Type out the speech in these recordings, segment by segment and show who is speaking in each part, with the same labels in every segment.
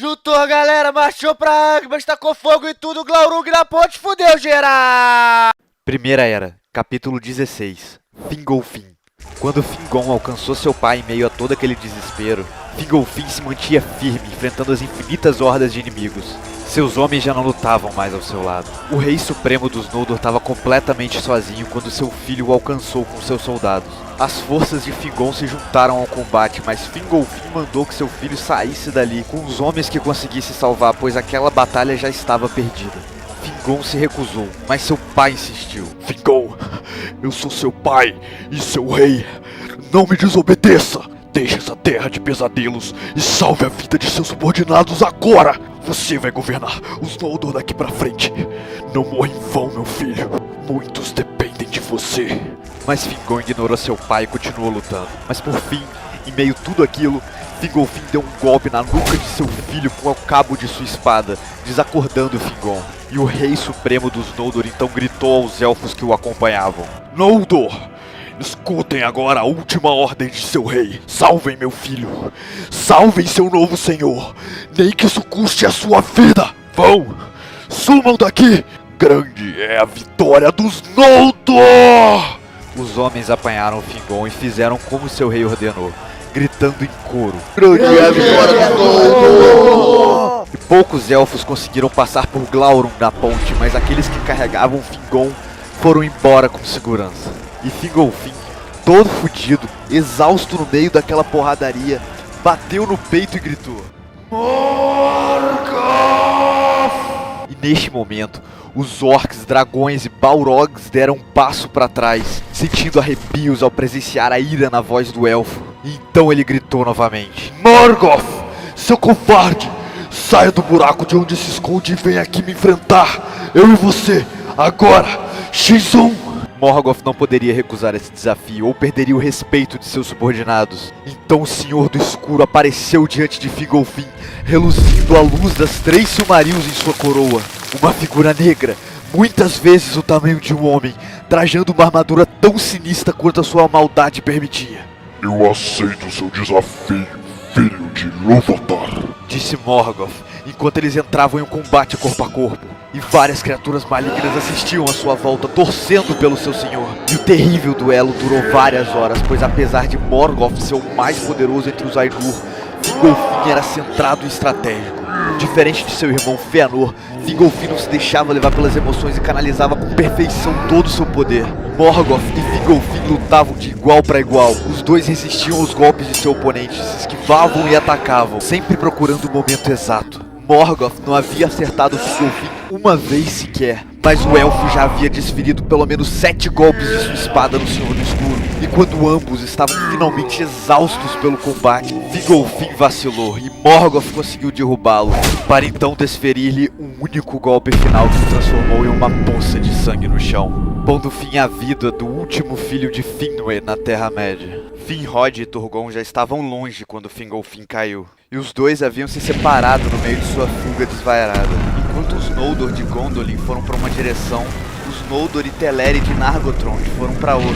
Speaker 1: Juntou a galera, marchou pra Águas, tacou fogo e tudo, Glaurung na ponte, fudeu geral!
Speaker 2: Primeira Era, capítulo 16. Fingolfin. Quando Fingon alcançou seu pai em meio a todo aquele desespero, Fingolfin se mantinha firme, enfrentando as infinitas hordas de inimigos. Seus homens já não lutavam mais ao seu lado. O rei supremo dos Noldor estava completamente sozinho quando seu filho o alcançou com seus soldados. As forças de Fingon se juntaram ao combate, mas Fingolfin mandou que seu filho saísse dali com os homens que conseguisse salvar, pois aquela batalha já estava perdida. Fingon se recusou, mas seu pai insistiu.
Speaker 3: Fingon, eu sou seu pai e seu rei. Não me desobedeça. Deixe essa terra de pesadelos e salve a vida de seus subordinados agora. Você vai governar os Noldor daqui pra frente. Não morra em vão, meu filho. Muitos dependem de você.
Speaker 2: Mas Fingon ignorou seu pai e continuou lutando. Mas por fim, em meio a tudo aquilo, Fingolfin deu um golpe na nuca de seu filho com o cabo de sua espada, desacordando Fingon. E o rei supremo dos Noldor então gritou aos elfos que o acompanhavam:
Speaker 3: Noldor, escutem agora a última ordem de seu rei. Salvem meu filho. Salvem seu novo senhor. Nem que isso custe a sua vida. Vão, sumam daqui. Grande é a vitória dos Noldor!
Speaker 2: Os homens apanharam Fingon e fizeram como seu rei ordenou, gritando em coro:
Speaker 3: Grande é a vitória dos Noldor!
Speaker 2: E poucos elfos conseguiram passar por Glaurung na ponte, mas aqueles que carregavam Fingon foram embora com segurança. E Fingolfin, todo fudido, exausto no meio daquela porradaria, bateu no peito e gritou:
Speaker 3: Morgoth!
Speaker 2: E neste momento, os orcs, dragões e balrogs deram um passo para trás, sentindo arrepios ao presenciar a ira na voz do elfo. E então ele gritou novamente:
Speaker 3: Morgoth, seu covarde! Saia do buraco de onde se esconde e venha aqui me enfrentar! Eu e você, agora! X1!
Speaker 2: Morgoth não poderia recusar esse desafio ou perderia o respeito de seus subordinados. Então o Senhor do Escuro apareceu diante de Fingolfin, reluzindo a luz das 3 Silmarils em sua coroa. Uma figura negra, muitas vezes o tamanho de um homem, trajando uma armadura tão sinistra quanto a sua maldade permitia.
Speaker 3: Eu aceito seu desafio, filho de Ilúvatar,
Speaker 2: disse Morgoth, enquanto eles entravam em um combate corpo a corpo. E várias criaturas malignas assistiam à sua volta, torcendo pelo seu senhor. E o terrível duelo durou várias horas, pois apesar de Morgoth ser o mais poderoso entre os Ainur, Fingolfin era centrado e estratégico. Diferente de seu irmão Fëanor, Fingolfin não se deixava levar pelas emoções e canalizava com perfeição todo o seu poder. Morgoth e Fingolfin lutavam de igual para igual. Os dois resistiam aos golpes de seu oponente, se esquivavam e atacavam, sempre procurando o momento exato. Morgoth não havia acertado Fingolfin uma vez sequer, mas o elfo já havia desferido pelo menos 7 golpes de sua espada no Senhor do Escuro. E quando ambos estavam finalmente exaustos pelo combate, Fingolfin vacilou e Morgoth conseguiu derrubá-lo, para então desferir-lhe um único golpe final que o transformou em uma poça de sangue no chão, pondo fim à vida do último filho de Finwë na Terra-média. Finrod e Turgon já estavam longe quando Fingolfin caiu, e os dois haviam se separado no meio de sua fuga desvairada. Enquanto os Noldor de Gondolin foram para uma direção, os Noldor e Teleri de Nargothrond foram para outra.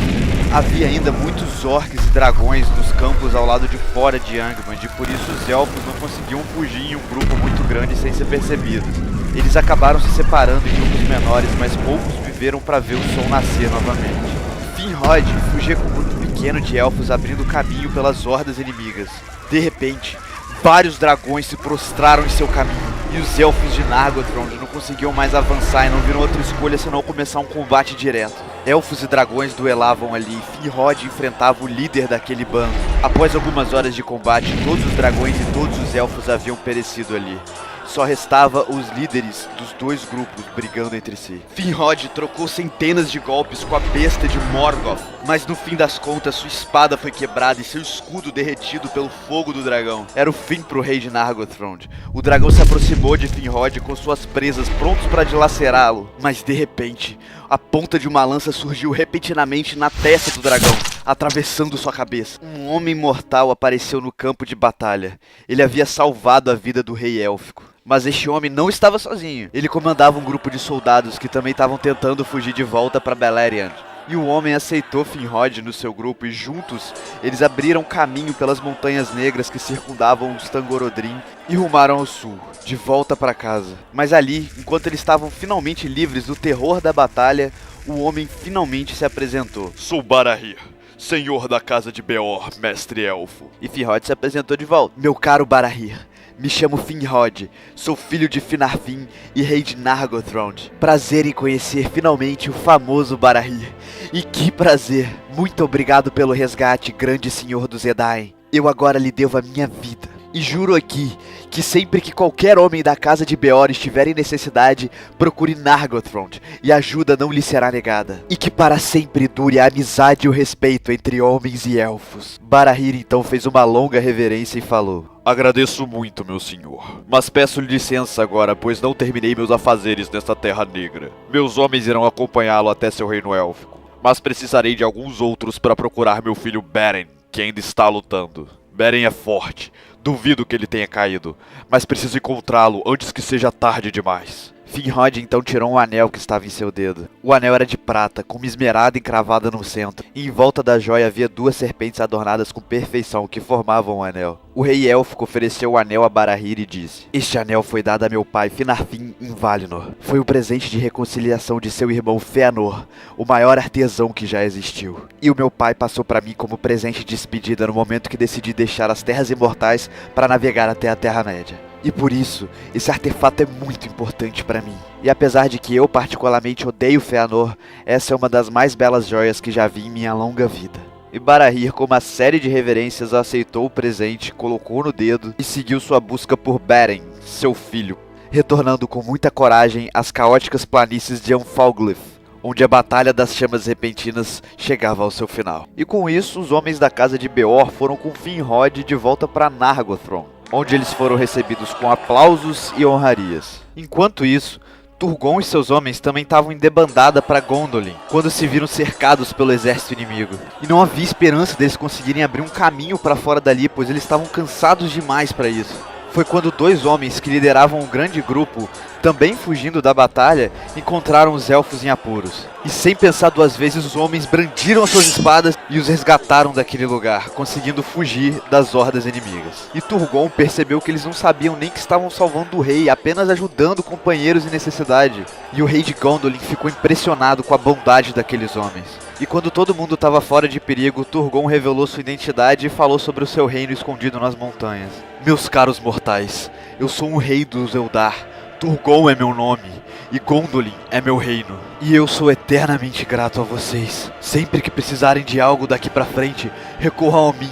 Speaker 2: Havia ainda muitos orcs e dragões nos campos ao lado de fora de Angband, e por isso os elfos não conseguiam fugir em um grupo muito grande sem ser percebidos. Eles acabaram se separando em grupos menores, mas poucos viveram para ver o sol nascer novamente. Finrod fugia com um grupo pequeno de elfos abrindo caminho pelas hordas inimigas. De repente, vários dragões se prostraram em seu caminho, e os elfos de Nargothrond não conseguiam mais avançar e não viram outra escolha senão começar um combate direto. Elfos e dragões duelavam ali, e Finrod enfrentava o líder daquele bando. Após algumas horas de combate, todos os dragões e todos os elfos haviam perecido ali. Só restava os líderes dos dois grupos brigando entre si. Finrod trocou centenas de golpes com a besta de Morgoth, mas no fim das contas sua espada foi quebrada e seu escudo derretido pelo fogo do dragão. Era o fim pro rei de Nargothrond. O dragão se aproximou de Finrod com suas presas prontos para dilacerá-lo, mas de repente, a ponta de uma lança surgiu repentinamente na testa do dragão, atravessando sua cabeça. Um homem mortal apareceu no campo de batalha. Ele havia salvado a vida do rei élfico. Mas este homem não estava sozinho. Ele comandava um grupo de soldados que também estavam tentando fugir de volta para Beleriand. E o homem aceitou Finrod no seu grupo e juntos eles abriram caminho pelas montanhas negras que circundavam os Tangorodrim e rumaram ao sul, de volta para casa. Mas ali, enquanto eles estavam finalmente livres do terror da batalha, o homem finalmente se apresentou.
Speaker 3: Sou Barahir, senhor da casa de Beor, mestre elfo.
Speaker 2: E Finrod se apresentou de volta. Meu caro Barahir, me chamo Finrod, sou filho de Finarfin e rei de Nargothrond. Prazer em conhecer finalmente o famoso Barahir. E que prazer! Muito obrigado pelo resgate, grande senhor dos Edain. Eu agora lhe devo a minha vida. E juro aqui que sempre que qualquer homem da casa de Beor estiver em necessidade, procure Nargothrond e ajuda não lhe será negada. E que para sempre dure a amizade e o respeito entre homens e elfos. Barahir então fez uma longa reverência e falou:
Speaker 3: Agradeço muito, meu senhor, mas peço-lhe licença agora, pois não terminei meus afazeres nesta terra negra. Meus homens irão acompanhá-lo até seu reino élfico, mas precisarei de alguns outros para procurar meu filho Beren, que ainda está lutando. Beren é forte, duvido que ele tenha caído, mas preciso encontrá-lo antes que seja tarde demais.
Speaker 2: Finrod então tirou um anel que estava em seu dedo. O anel era de prata, com uma esmeralda encravada no centro, e em volta da joia havia duas serpentes adornadas com perfeição que formavam o anel. O rei élfico ofereceu o anel a Barahir e disse: Este anel foi dado a meu pai Finarfin em Valinor. Foi o presente de reconciliação de seu irmão Fëanor, o maior artesão que já existiu. E o meu pai passou para mim como presente de despedida no momento que decidi deixar as Terras Imortais para navegar até a Terra-média. E por isso, esse artefato é muito importante para mim. E apesar de que eu particularmente odeio Fëanor, essa é uma das mais belas joias que já vi em minha longa vida. E Barahir, com uma série de reverências, aceitou o presente, colocou no dedo e seguiu sua busca por Beren, seu filho, retornando com muita coragem às caóticas planícies de Anfalglyph, onde a Batalha das Chamas Repentinas chegava ao seu final. E com isso, os homens da casa de Beor foram com Finrod de volta para Nargothrond, onde eles foram recebidos com aplausos e honrarias. Enquanto isso, Turgon e seus homens também estavam em debandada para Gondolin, quando se viram cercados pelo exército inimigo. E não havia esperança deles conseguirem abrir um caminho para fora dali, pois eles estavam cansados demais para isso. Foi quando dois homens que lideravam um grande grupo, também fugindo da batalha, encontraram os elfos em apuros. E sem pensar duas vezes, os homens brandiram as suas espadas e os resgataram daquele lugar, conseguindo fugir das hordas inimigas. E Turgon percebeu que eles não sabiam nem que estavam salvando o rei, apenas ajudando companheiros em necessidade. E o rei de Gondolin ficou impressionado com a bondade daqueles homens. E quando todo mundo estava fora de perigo, Turgon revelou sua identidade e falou sobre o seu reino escondido nas montanhas. Meus caros mortais, eu sou um rei dos Eldar. Turgon é meu nome, e Gondolin é meu reino. E eu sou eternamente grato a vocês. Sempre que precisarem de algo daqui pra frente, recorram a mim,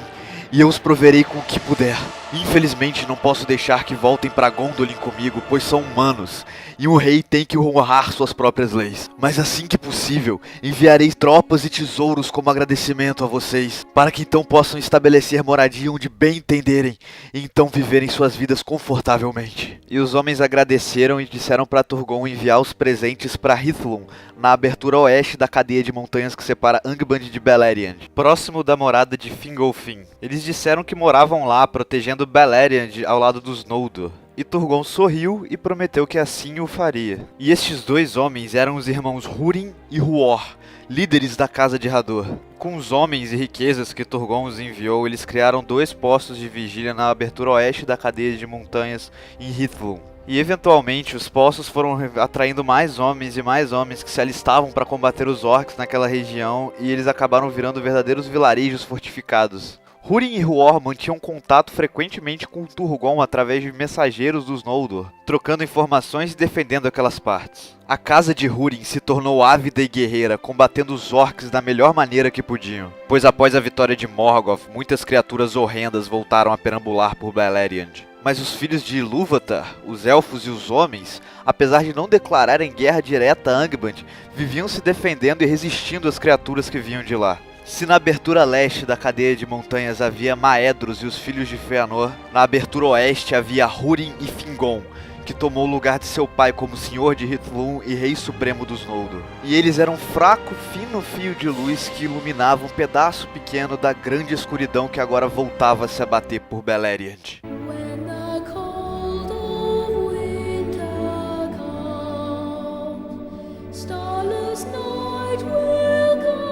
Speaker 2: e eu os proverei com o que puder. Infelizmente não posso deixar que voltem pra Gondolin comigo, pois são humanos, e um rei tem que honrar suas próprias leis. Mas assim que possível, enviarei tropas e tesouros como agradecimento a vocês, para que então possam estabelecer moradia onde bem entenderem, e então viverem suas vidas confortavelmente. E os homens agradeceram e disseram para Turgon enviar os presentes para Hithlum, na abertura oeste da cadeia de montanhas que separa Angband de Beleriand, próximo da morada de Fingolfin. Eles disseram que moravam lá, protegendo Beleriand ao lado dos Noldor. E Turgon sorriu e prometeu que assim o faria. E estes dois homens eram os irmãos Húrin e Huor, líderes da casa de Hador. Com os homens e riquezas que Turgon os enviou, eles criaram 2 postos de vigília na abertura oeste da cadeia de montanhas em Hithlum. E eventualmente os postos foram atraindo mais homens e mais homens que se alistavam para combater os orcs naquela região, e eles acabaram virando verdadeiros vilarejos fortificados. Húrin e Huor mantinham contato frequentemente com Turgon através de mensageiros dos Noldor, trocando informações e defendendo aquelas partes. A casa de Húrin se tornou ávida e guerreira, combatendo os orcs da melhor maneira que podiam, pois após a vitória de Morgoth, muitas criaturas horrendas voltaram a perambular por Beleriand. Mas os filhos de Ilúvatar, os elfos e os homens, apesar de não declararem guerra direta a Angband, viviam se defendendo e resistindo às criaturas que vinham de lá. Se na abertura leste da cadeia de montanhas havia Maedhros e os filhos de Fëanor, na abertura oeste havia Húrin e Fingon, que tomou o lugar de seu pai como senhor de Hithlum e rei supremo dos Noldor. E eles eram um fraco, fino fio de luz que iluminava um pedaço pequeno da grande escuridão que agora voltava a se abater por Beleriand.
Speaker 4: When the cold of winter comes, starless night will come.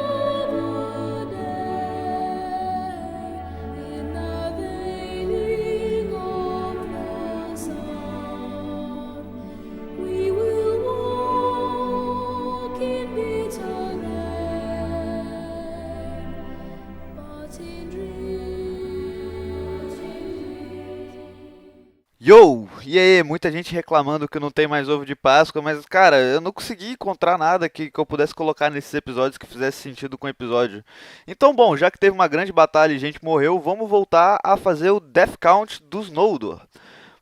Speaker 2: Yo! E aí, muita gente reclamando que não tem mais ovo de Páscoa, mas cara, eu não consegui encontrar nada que eu pudesse colocar nesses episódios que fizesse sentido com o episódio. Então, bom, já que teve uma grande batalha e gente morreu, vamos voltar a fazer o Death Count dos Noldor.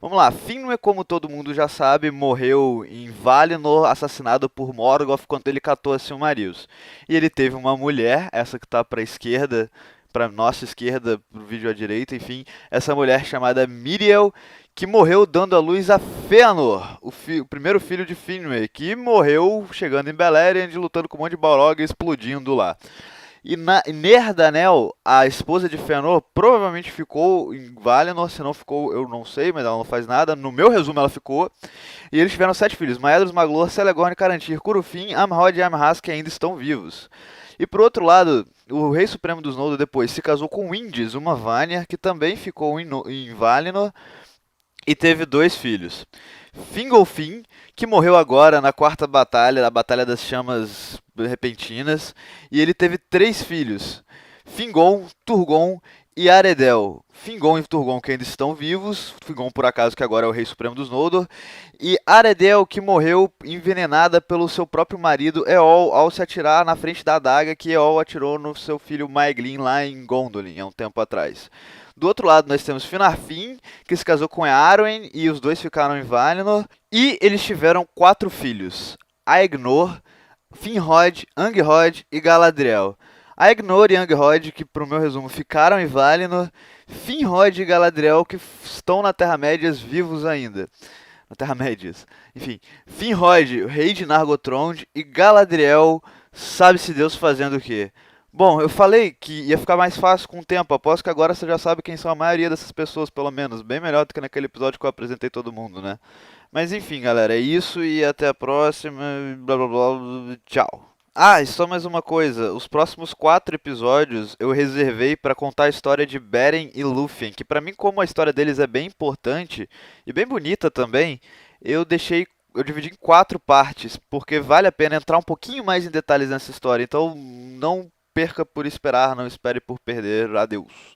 Speaker 2: Vamos lá, Finwë, como todo mundo já sabe, morreu em Valinor, assassinado por Morgoth quando ele catou a Silmarils. E ele teve uma mulher, essa que tá pra esquerda, pra nossa esquerda, pro vídeo à direita, enfim, essa mulher chamada Miriel, que morreu dando à luz a Fëanor, o primeiro filho de Finwë, que morreu chegando em Beleriand, lutando com um monte de Balrog e explodindo lá. E Nerdanel, a esposa de Fëanor, provavelmente ficou em Valinor, se não ficou, eu não sei, mas ela não faz nada. No meu resumo, ela ficou. E eles tiveram 7 filhos: Maedhros, Maglor, Celeborn, Carantyr, Curufin, Amrod e Amhaz, que ainda estão vivos. E por outro lado, o Rei Supremo dos Noldor depois se casou com Windis, uma Vanir, que também ficou em Valinor e teve 2 filhos. Fingolfin, que morreu agora na quarta batalha, a Batalha das Chamas Repentinas, e ele teve 3 filhos: Fingon, Turgon e Aredel. Fingon e Turgon que ainda estão vivos, Fingon por acaso que agora é o Rei Supremo dos Noldor, e Aredel que morreu envenenada pelo seu próprio marido Eol ao se atirar na frente da adaga que Eol atirou no seu filho Maeglin lá em Gondolin há um tempo atrás. Do outro lado nós temos Finarfin, que se casou com Eärien e os dois ficaram em Valinor. E eles tiveram 4 filhos: Aegnor, Finrod, Angrod e Galadriel. Aegnor e Angrod, que pro meu resumo ficaram em Valinor. Finrod e Galadriel, que estão na Terra-média vivos ainda. Na Terra-média. Enfim, Finrod, o rei de Nargothrond, e Galadriel, sabe-se Deus fazendo o quê? Bom, eu falei que ia ficar mais fácil com o tempo. Aposto que agora você já sabe quem são a maioria dessas pessoas, pelo menos. Bem melhor do que naquele episódio que eu apresentei todo mundo, né? Mas enfim, galera, é isso e até a próxima. Blá blá blá. Tchau. Ah, e só mais uma coisa. Os próximos 4 episódios eu reservei pra contar a história de Beren e Lúthien, que pra mim, como a história deles é bem importante e bem bonita também, eu dividi em 4 partes, porque vale a pena entrar um pouquinho mais em detalhes nessa história. Então não perca por esperar, não espere por perder. Adeus.